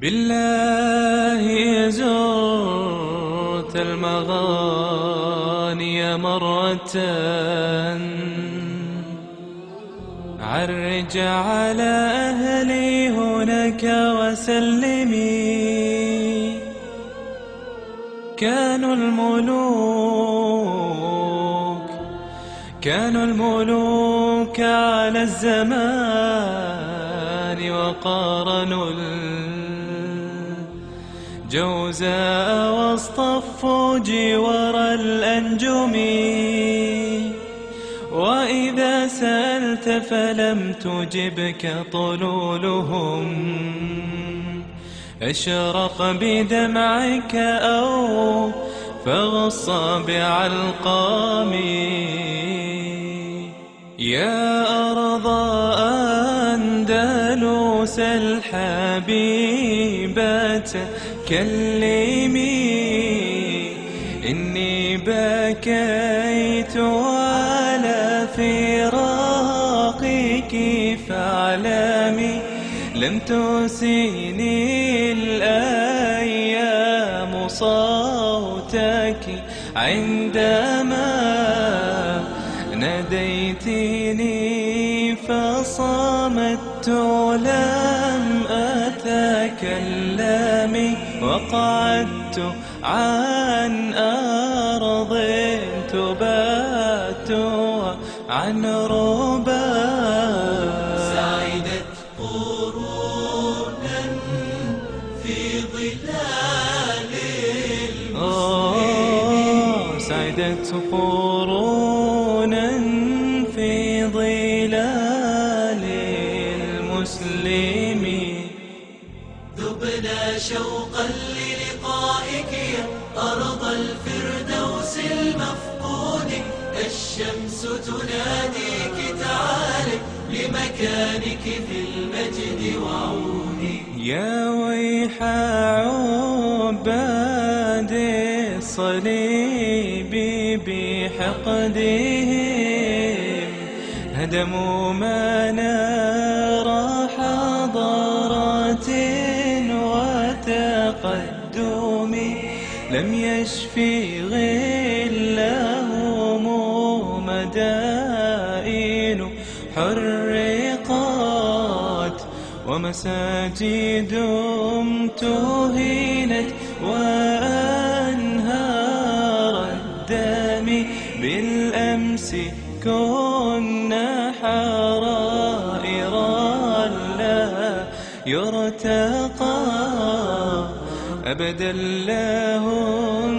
بالله زرت المغاني مرة، عرج على أهلي هناك وسلمي. كانوا الملوك على الزمان، وقارنوا الجوزاء واصطفوا جوار الأنجم. وإذا سألت فلم تجبك طلولهم، أشرق بدمعك أو فغص بعلقام. يا أرض أندلس الحبيبة كلمي، إني بكيت على فراقك فاعلمي، لم تسيني الأيام صوتك عندما ناديتني فصمت لم أتكلم. وقعدت عن أرض تبات عن ربا. سعدت قرونا في ظلال المسلمين، سعدت قرونا في ظلال المسلمين. ذبنا شوقا للقائك يا أرض الفردوس المفقود. الشمس تناديك تعالي لمكانك في المجد وعودي. يا ويح عباد الصليب بحقدهم، هدموا منار حضارات وتقدم. لم يشفي غلهم مدائن حرقات، ومساجد تهينت وأنهار الدم. بالأمس كنا حرائرا لا يرتقى، أبدا لهم